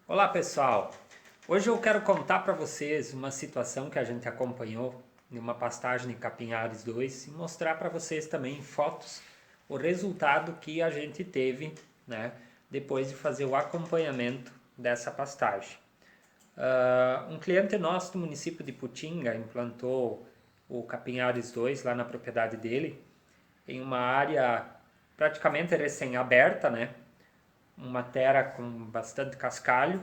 Olá pessoal, hoje eu quero contar para vocês uma situação que a gente acompanhou em uma pastagem de Capinhares 2 e mostrar para vocês também em fotos o resultado que a gente teve, né, depois de fazer o acompanhamento dessa pastagem. Um cliente nosso do município de Putinga implantou o Capinhares 2 lá na propriedade dele, em uma área praticamente recém-aberta, né? Uma terra com bastante cascalho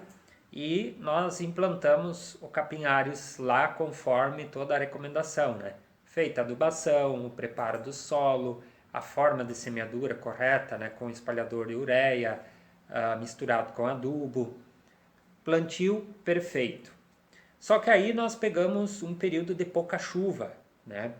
e nós implantamos o capinhares lá conforme toda a recomendação, né? Feita a adubação, o preparo do solo, a forma de semeadura correta, né? Com espalhador de ureia, misturado com adubo, plantio perfeito. Só que aí nós pegamos um período de pouca chuva, né?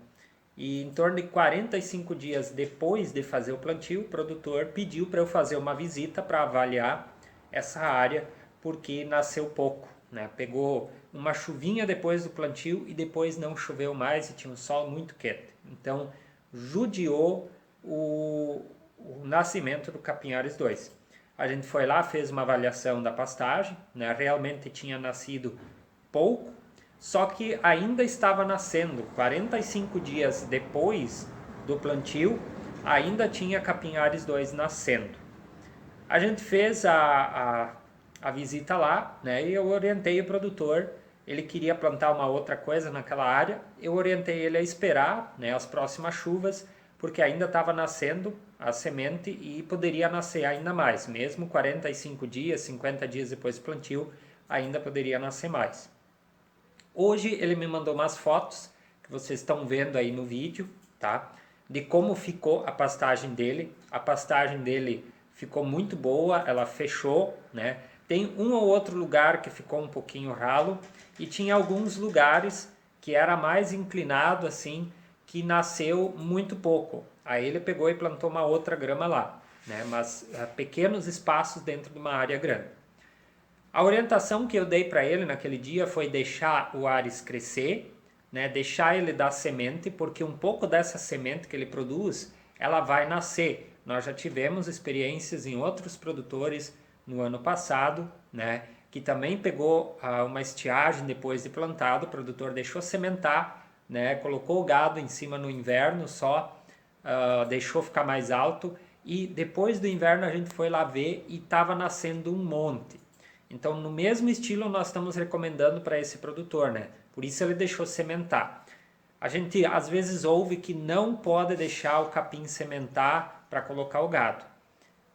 E em torno de 45 dias depois de fazer o plantio, o produtor pediu para eu fazer uma visita para avaliar essa área, porque nasceu pouco, né? Pegou uma chuvinha depois do plantio e depois não choveu mais e tinha um sol muito quente. Então, judiou o nascimento do Capinhares 2. A gente foi lá, fez uma avaliação da pastagem, né? Realmente tinha nascido pouco, só que ainda estava nascendo. 45 dias depois do plantio, ainda tinha Capinhares 2 nascendo. A gente fez a visita lá, né, e eu orientei o produtor. Ele queria plantar uma outra coisa naquela área. Eu orientei ele a esperar, né, as próximas chuvas, porque ainda estava nascendo a semente e poderia nascer ainda mais. Mesmo 45 dias, 50 dias depois do plantio, ainda poderia nascer mais. Hoje ele me mandou umas fotos que vocês estão vendo aí no vídeo, tá? De como ficou a pastagem dele. A pastagem dele ficou muito boa, ela fechou, né? Tem um ou outro lugar que ficou um pouquinho ralo e tinha alguns lugares que era mais inclinado assim, que nasceu muito pouco. Aí ele pegou e plantou uma outra grama lá, né? Mas pequenos espaços dentro de uma área grande. A orientação que eu dei para ele naquele dia foi deixar o Ares crescer, né? Deixar ele dar semente, porque um pouco dessa semente que ele produz, ela vai nascer. Nós já tivemos experiências em outros produtores no ano passado, né? Que também pegou uma estiagem depois de plantado, o produtor deixou sementar, né? Colocou o gado em cima no inverno só, deixou ficar mais alto e depois do inverno a gente foi lá ver e estava nascendo um monte. Então, no mesmo estilo, nós estamos recomendando para esse produtor, né? Por isso ele deixou sementar. A gente às vezes ouve que não pode deixar o capim sementar para colocar o gado.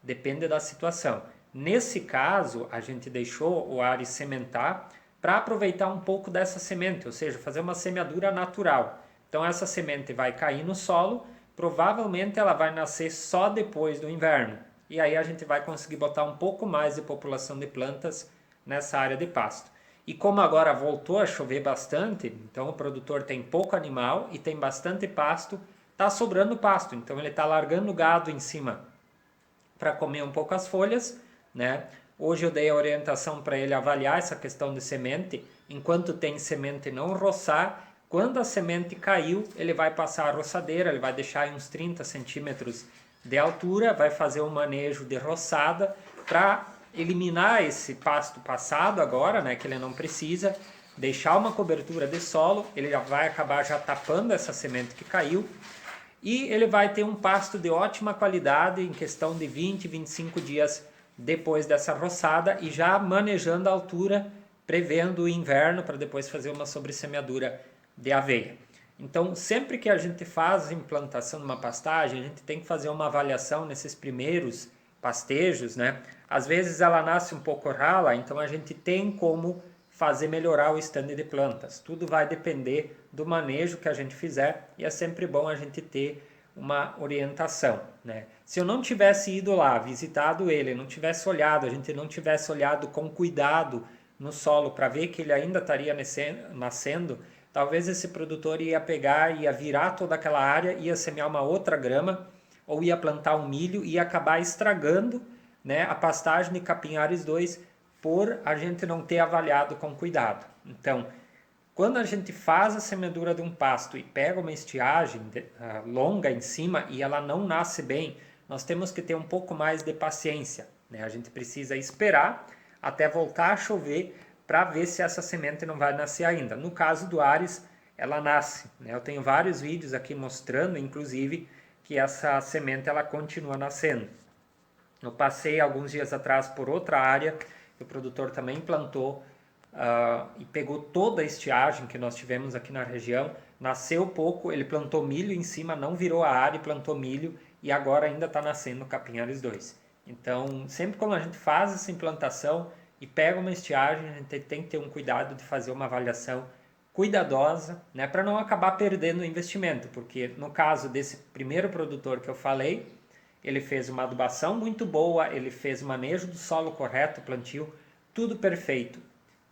Depende da situação. Nesse caso, a gente deixou o Ares sementar para aproveitar um pouco dessa semente, ou seja, fazer uma semeadura natural. Então essa semente vai cair no solo, provavelmente ela vai nascer só depois do inverno. E aí a gente vai conseguir botar um pouco mais de população de plantas nessa área de pasto. E como agora voltou a chover bastante, então o produtor tem pouco animal e tem bastante pasto, está sobrando pasto. Então ele está largando o gado em cima para comer um pouco as folhas, né? Hoje eu dei a orientação para ele avaliar essa questão de semente, enquanto tem semente não roçar. Quando a semente caiu, ele vai passar a roçadeira, ele vai deixar em uns 30 centímetros de altura, vai fazer um manejo de roçada para eliminar esse pasto passado agora, né, que ele não precisa, deixar uma cobertura de solo, ele já vai acabar já tapando essa semente que caiu e ele vai ter um pasto de ótima qualidade em questão de 20, 25 dias depois dessa roçada e já manejando a altura, prevendo o inverno para depois fazer uma sobressemeadura de aveia. Então, sempre que a gente faz a implantação de uma pastagem, a gente tem que fazer uma avaliação nesses primeiros pastejos, né? Às vezes ela nasce um pouco rala, então a gente tem como fazer melhorar o estande de plantas. Tudo vai depender do manejo que a gente fizer e é sempre bom a gente ter uma orientação, né? Se eu não tivesse ido lá, visitado ele, não tivesse olhado, a gente não tivesse olhado com cuidado no solo para ver que ele ainda estaria nascendo, talvez esse produtor ia pegar, ia virar toda aquela área, ia semear uma outra grama ou ia plantar um milho e ia acabar estragando, né, a pastagem de Capinhares 2 por a gente não ter avaliado com cuidado. Então, quando a gente faz a semeadura de um pasto e pega uma estiagem longa em cima e ela não nasce bem, nós temos que ter um pouco mais de paciência, né? A gente precisa esperar até voltar a chover para ver se essa semente não vai nascer ainda. No caso do Ares, ela nasce, né? Eu tenho vários vídeos aqui mostrando, inclusive, que essa semente ela continua nascendo. Eu passei alguns dias atrás por outra área, que o produtor também plantou e pegou toda a estiagem que nós tivemos aqui na região, nasceu pouco, ele plantou milho em cima, não virou a área e plantou milho, e agora ainda está nascendo o Capim Ares 2. Então, sempre quando a gente faz essa implantação e pega uma estiagem, a gente tem que ter um cuidado de fazer uma avaliação cuidadosa, né, para não acabar perdendo o investimento, porque no caso desse primeiro produtor que eu falei, ele fez uma adubação muito boa, ele fez o manejo do solo correto, plantio, tudo perfeito.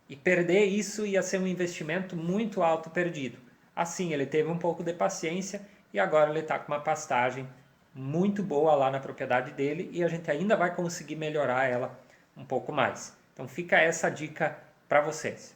E perder isso ia ser um investimento muito alto perdido. Assim, ele teve um pouco de paciência e agora ele está com uma pastagem muito boa lá na propriedade dele e a gente ainda vai conseguir melhorar ela um pouco mais. Então fica essa dica para vocês.